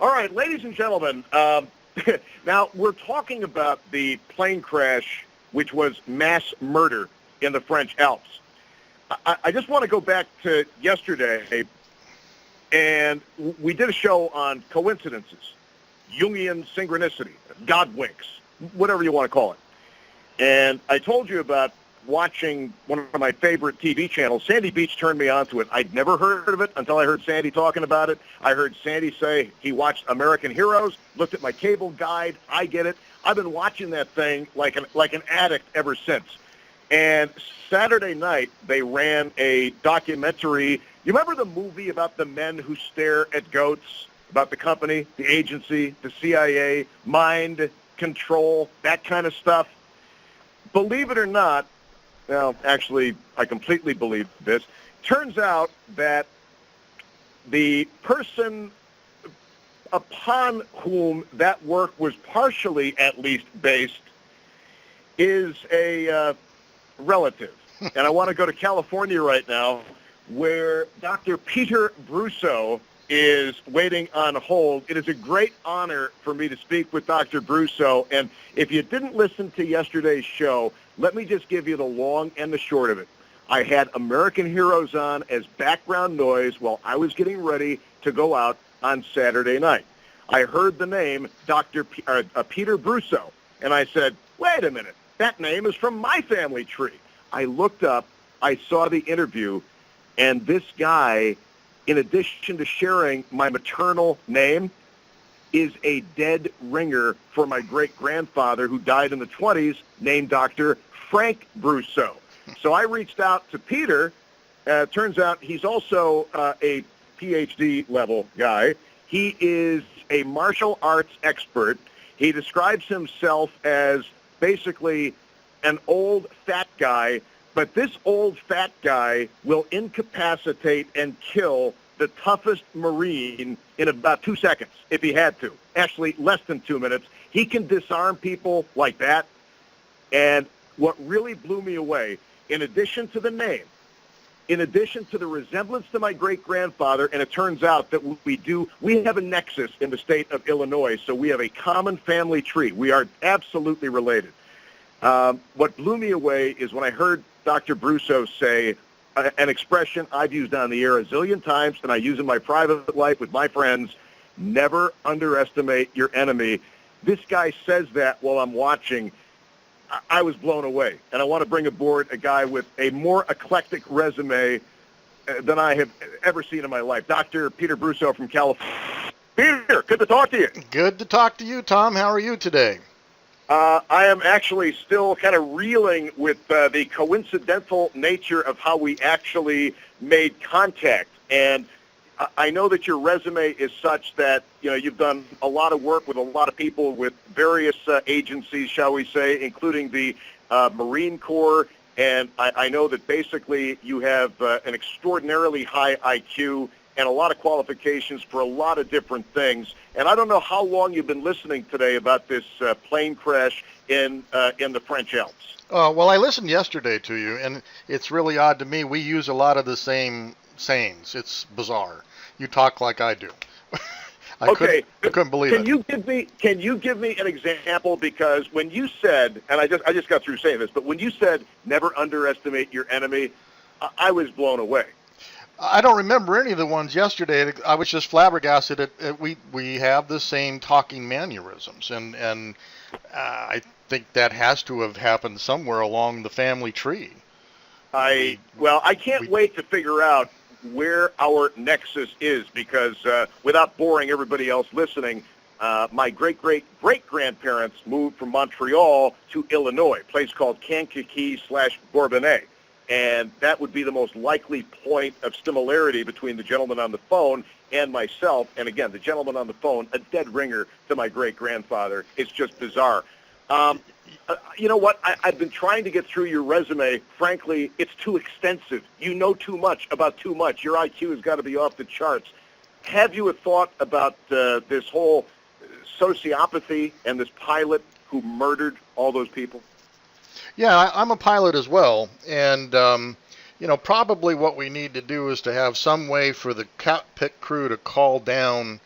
All right, ladies and gentlemen, now we're talking about the plane crash, which was mass murder in the French Alps. I just want to go back to yesterday, and we did a show on coincidences, Jungian synchronicity, God winks, whatever you want to call it. And I told you about watching one of my favorite TV channels. Sandy Beach turned me on to it. I'd never heard of it until I heard Sandy talking about it. I heard Sandy say he watched American Heroes, looked at my cable guide. I get it. I've been watching that thing like an addict ever since. And Saturday night, they ran a documentary. You remember the movie about the men who stare at goats, about the company, the agency, the CIA, mind control, that kind of stuff? Believe it or not, well, actually, I completely believe this. Turns out that the person upon whom that work was partially, at least, based is a relative. And I want to go to California right now, where Dr. Peter Brusso is waiting on hold. It is a great honor for me to speak with Dr. Brusso. And if you didn't listen to yesterday's show, let me just give you the long and the short of it. I had American Heroes on as background noise while I was getting ready to go out on Saturday night. I heard the name Peter Brusso, and I said, wait a minute, that name is from my family tree. I looked up, I saw the interview, and this guy, in addition to sharing my maternal name, is a dead ringer for my great-grandfather who died in the 20s, named Dr. Frank Brusso. So I reached out to Peter. Turns out he's also a PhD-level guy. He is a martial arts expert. He describes himself as basically an old fat guy, but this old fat guy will incapacitate and kill the toughest Marine in about 2 seconds, if he had to. Actually, less than 2 minutes. He can disarm people like that. And what really blew me away, in addition to the name, in addition to the resemblance to my great-grandfather, and it turns out that we have a nexus in the state of Illinois, so we have a common family tree. We are absolutely related. What blew me away is when I heard Dr. Brusso say an expression I've used on the air a zillion times, and I use in my private life with my friends: never underestimate your enemy. This guy says that while I'm watching. I was blown away, and I want to bring aboard a guy with a more eclectic resume than I have ever seen in my life. Dr. Peter Brusso from California. Peter, good to talk to you. Good to talk to you, Tom. How are you today? I am actually still kind of reeling with the coincidental nature of how we actually made contact. And I know that your resume is such that, you've done a lot of work with a lot of people with various agencies, shall we say, including the Marine Corps. And I know that basically you have an extraordinarily high IQ and a lot of qualifications for a lot of different things. And I don't know how long you've been listening today about this plane crash in the French Alps. Well, I listened yesterday to you, and it's really odd to me. We use a lot of the same sayings. It's bizarre. You talk like I do. I couldn't believe it. Can you give me an example? Because when you said, and I just got through saying this, but when you said never underestimate your enemy, I was blown away. I don't remember any of the ones yesterday. I was just flabbergasted at we have the same talking mannerisms, and I think that has to have happened somewhere along the family tree. I can't wait to figure out where our nexus is, because without boring everybody else listening, my great-great-great-grandparents moved from Montreal to Illinois, a place called Kankakee/Bourbonnais. And that would be the most likely point of similarity between the gentleman on the phone and myself. And again, the gentleman on the phone, a dead ringer to my great-grandfather. It's just bizarre. You know what? I've been trying to get through your resume. Frankly, it's too extensive. You know too much about too much. Your IQ has got to be off the charts. Have you a thought about this whole sociopathy and this pilot who murdered all those people? Yeah, I'm a pilot as well. And, probably what we need to do is to have some way for the cockpit crew to call down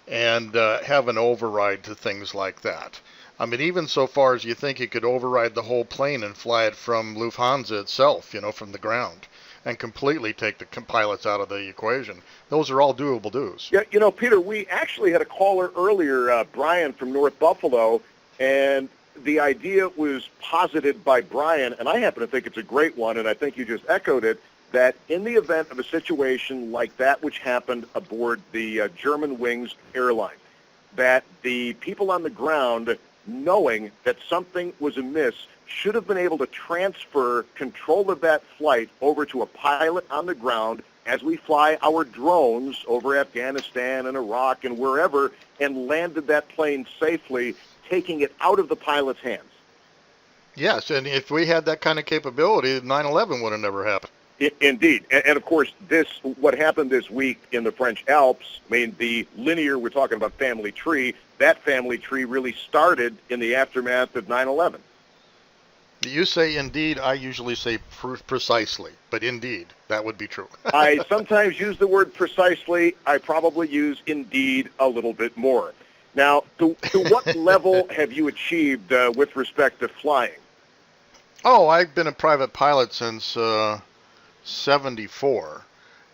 and have an override to things like that. I mean, even so far as you think you could override the whole plane and fly it from Lufthansa itself, from the ground, and completely take the pilots out of the equation. Those are all doable do's. Yeah, Peter, we actually had a caller earlier, Brian from North Buffalo, and the idea was posited by Brian, and I happen to think it's a great one, and I think you just echoed it, that in the event of a situation like that which happened aboard the Germanwings airline, that the people on the ground, knowing that something was amiss, should have been able to transfer control of that flight over to a pilot on the ground as we fly our drones over Afghanistan and Iraq and wherever, and landed that plane safely, taking it out of the pilot's hands. Yes, and if we had that kind of capability, 9/11 would have never happened. Indeed. And of course, what happened this week in the French Alps, I mean, the linear, we're talking about family tree, that family tree really started in the aftermath of 9/11. You say indeed, I usually say precisely, but indeed, that would be true. I sometimes use the word precisely. I probably use indeed a little bit more. Now, to what level have you achieved with respect to flying? Oh, I've been a private pilot since 74,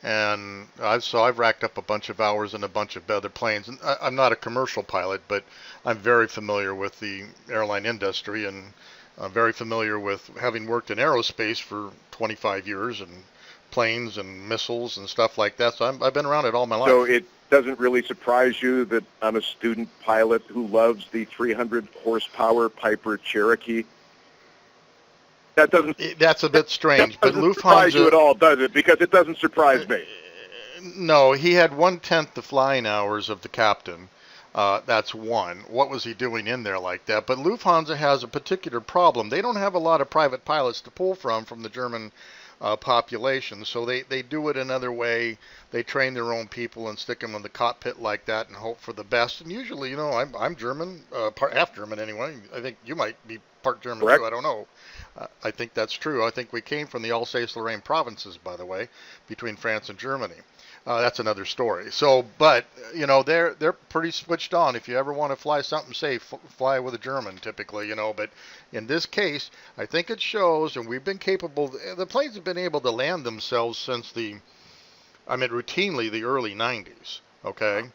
and I've racked up a bunch of hours in a bunch of other planes. And I'm not a commercial pilot, but I'm very familiar with the airline industry, and I'm very familiar with having worked in aerospace for 25 years, and planes and missiles and stuff like that. So I've been around it all my life. So it doesn't really surprise you that I'm a student pilot who loves the 300 horsepower Piper Cherokee? That's a bit strange, but Lufthansa surprise you at all, does it? Because it doesn't surprise me. No, he had 1/10 the flying hours of the captain. That's one. What was he doing in there like that? But Lufthansa has a particular problem. They don't have a lot of private pilots to pull from the German population, so they do it another way. They train their own people and stick them in the cockpit like that and hope for the best. And usually, I'm German, half German anyway. I think you might be part German Correct. too. I don't know. I think that's true. I think we came from the Alsace-Lorraine provinces, by the way, between France and Germany. That's another story. So, but they're pretty switched on. If you ever want to fly something safe, fly with a German, typically. But in this case, I think it shows, and we've been capable. The planes have been able to land themselves since routinely the early 90s. Okay,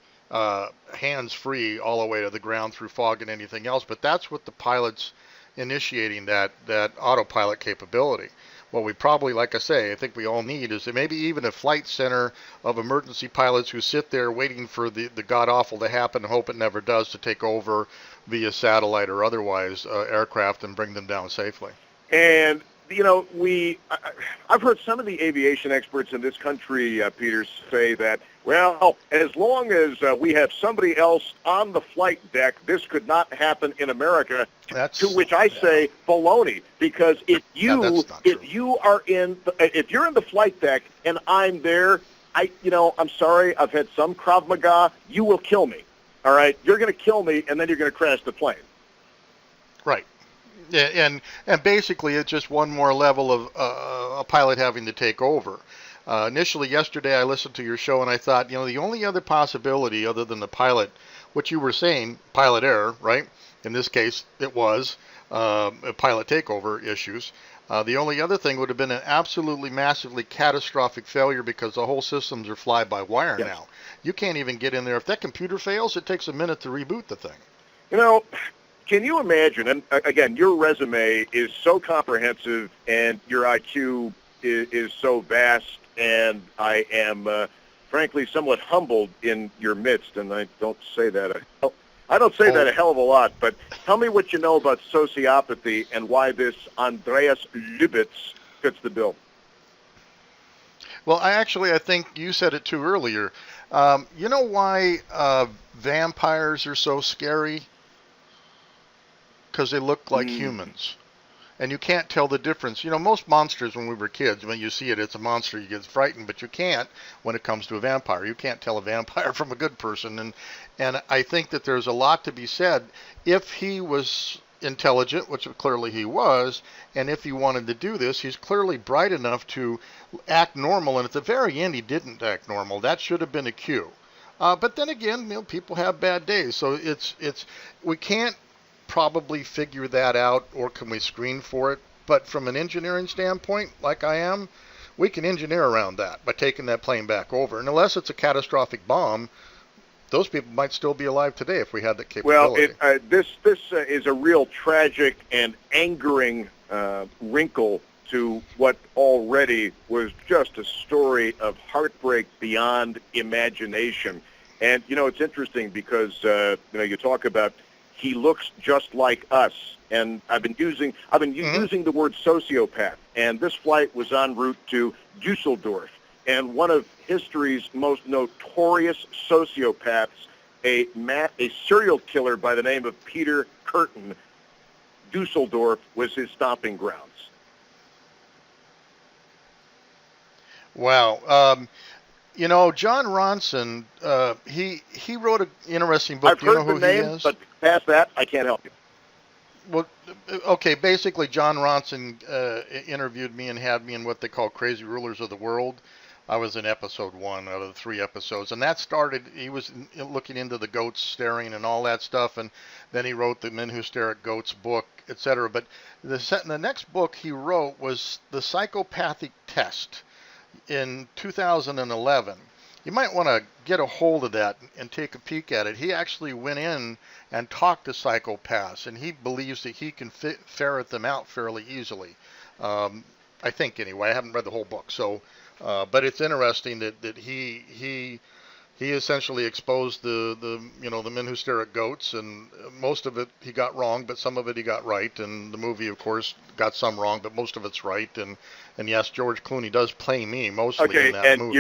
hands free all the way to the ground through fog and anything else. But that's what the pilots initiating that autopilot capability. What we probably, like I say, I think we all need is maybe even a flight center of emergency pilots who sit there waiting for the god-awful to happen and hope it never does, to take over via satellite or otherwise aircraft and bring them down safely. And, I've heard some of the aviation experts in this country, Peter, say that, well, as long as we have somebody else on the flight deck, this could not happen in America. To which I say baloney, because if you're in the flight deck and I'm there, I'm sorry, I've had some Krav Maga. You will kill me. All right, you're going to kill me, and then you're going to crash the plane. Right. Yeah, and basically it's just one more level of a pilot having to take over. Initially yesterday I listened to your show and I thought, the only other possibility other than the pilot, what you were saying, pilot error, right? In this case, it was pilot takeover issues. The only other thing would have been an absolutely massively catastrophic failure, because the whole systems are fly-by-wire now. You can't even get in there. If that computer fails, it takes a minute to reboot the thing. Can you imagine, and again, your resume is so comprehensive and your IQ is so vast, and I am, frankly, somewhat humbled in your midst, and I don't say that a hell of a lot, but tell me what you know about sociopathy and why this Andreas Lubitz fits the bill. Well, I think you said it too earlier. You know why vampires are so scary? Because they look like humans. And you can't tell the difference. Most monsters, when we were kids, when you see it, it's a monster, you get frightened, but you can't when it comes to a vampire. You can't tell a vampire from a good person. And I think that there's a lot to be said. If he was intelligent, which clearly he was, and if he wanted to do this, he's clearly bright enough to act normal. And at the very end, he didn't act normal. That should have been a cue. But then again, people have bad days, so it's we can't probably figure that out, or can we screen for it? But from an engineering standpoint, like I am, we can engineer around that by taking that plane back over. And unless it's a catastrophic bomb, those people might still be alive today if we had that capability. Well, this is a real tragic and angering wrinkle to what already was just a story of heartbreak beyond imagination. And it's interesting because you talk about he looks just like us, and I've been using the word sociopath. And this flight was en route to Dusseldorf, and one of history's most notorious sociopaths, a serial killer by the name of Peter Curtin. Dusseldorf was his stomping grounds. Wow. John Ronson, he wrote an interesting book. I've Do you know heard who the name, he is? but past that, I can't help you. Well, okay, basically John Ronson interviewed me and had me in what they call Crazy Rulers of the World. I was in episode 1 out of the 3 episodes, and that started, he was looking into the goats staring and all that stuff, and then he wrote the Men Who Stare at Goats book, etc. But the next book he wrote was The Psychopathic Test in 2011. You might want to get a hold of that and take a peek at it. He actually went in and talked to psychopaths, and he believes that he can ferret them out fairly easily. I think anyway. I haven't read the whole book, so but it's interesting that he essentially exposed the Men Who Stare at Goats, and most of it he got wrong, but some of it he got right. And the movie, of course, got some wrong, but most of it's right. And yes, George Clooney does play me mostly in that movie.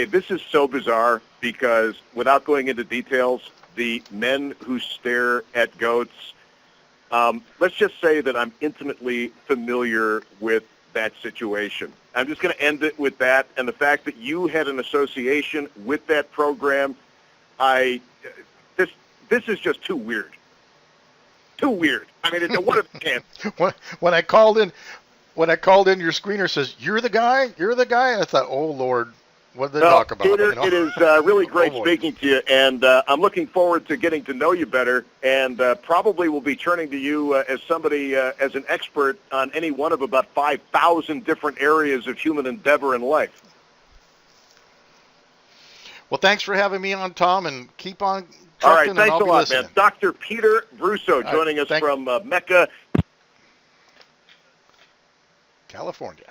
This is so bizarre because without going into details, the Men Who Stare at Goats. Let's just say that I'm intimately familiar with that situation. I'm just going to end it with that, and the fact that you had an association with that program. This is just too weird. Too weird. I mean, what a chance. When I called in, your screener says, "You're the guy. You're the guy." I thought, "Oh Lord, what did they talk about?" Peter, it is really great speaking to you, and I'm looking forward to getting to know you better, and probably will be turning to you as somebody, as an expert on any one of about 5,000 different areas of human endeavor and life. Well, thanks for having me on, Tom, and keep on trucking. All right, thanks a lot, listening. Man. Dr. Peter Brusso joining us from Mecca, California.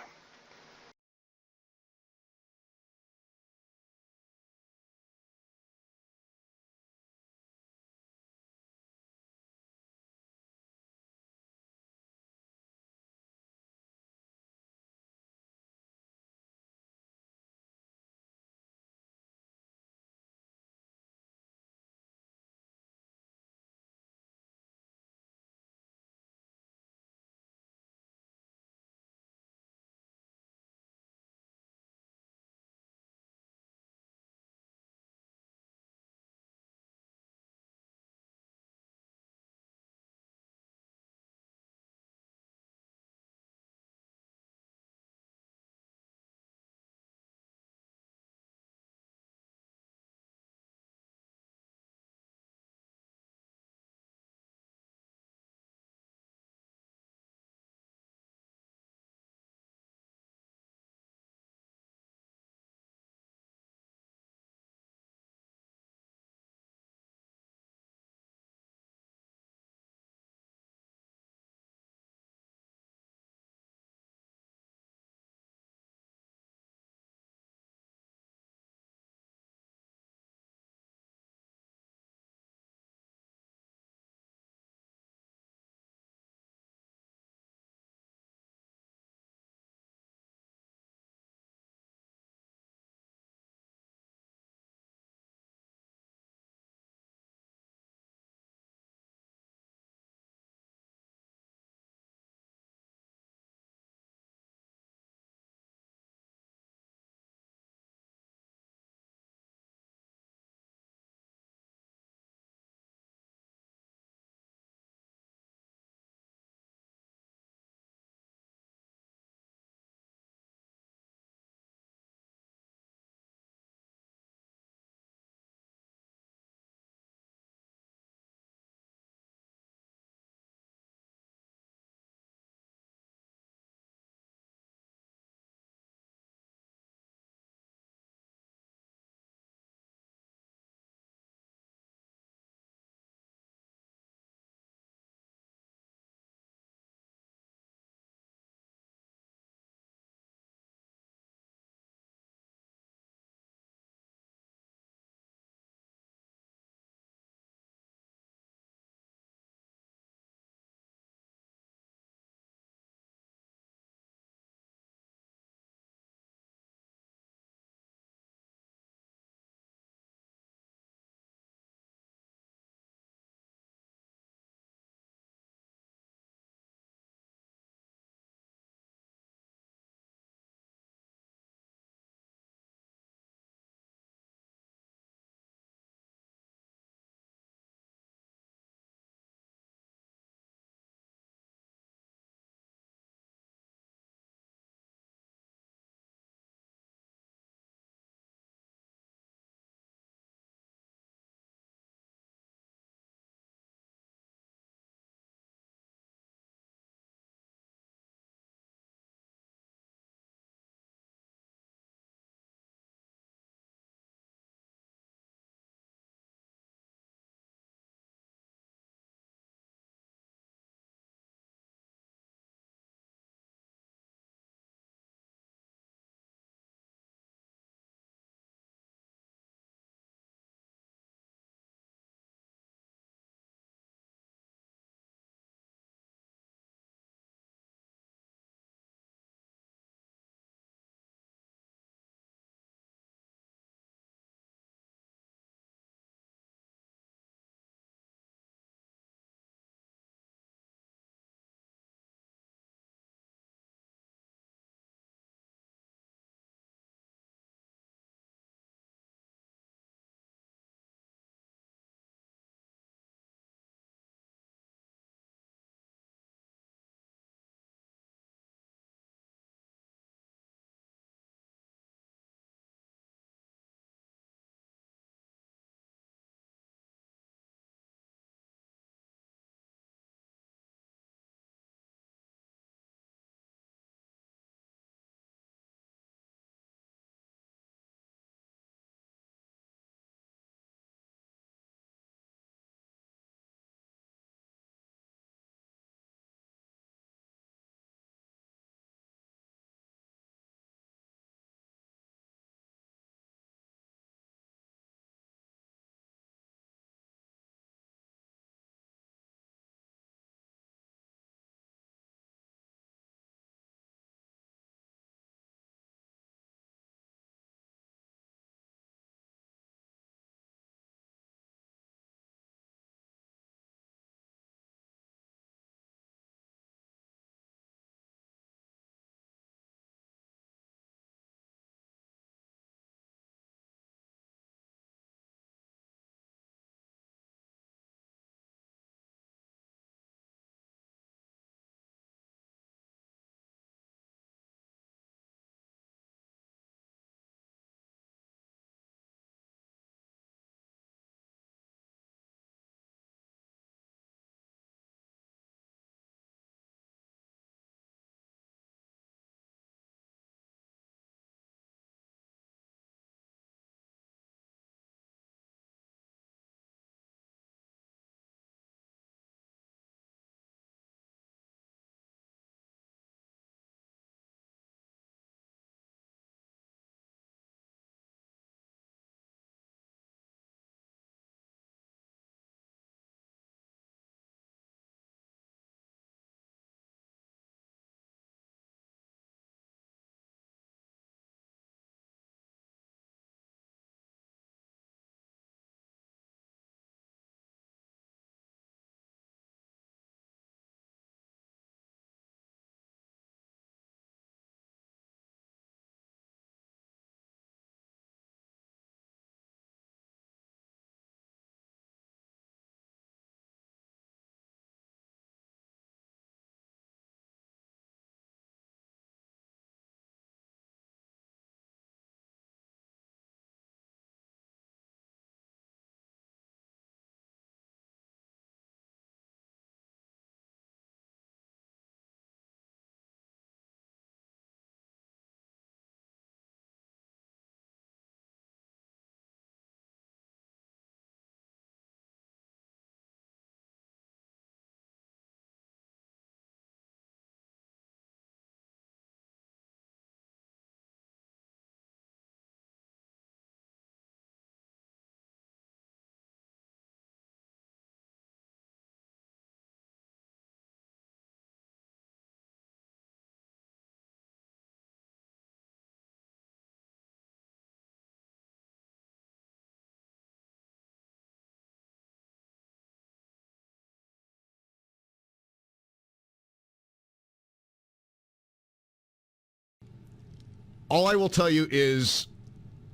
All I will tell you is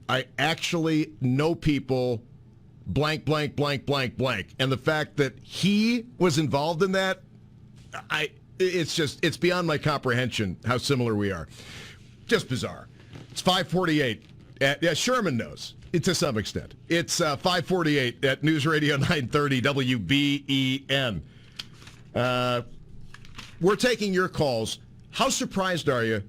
I actually know people blank, blank, blank, blank, blank. And the fact that he was involved in that, it's beyond my comprehension how similar we are. Just bizarre. It's 5:48. Sherman knows to some extent. It's 5:48 at News Radio 930 WBEN. We're taking your calls. How surprised are you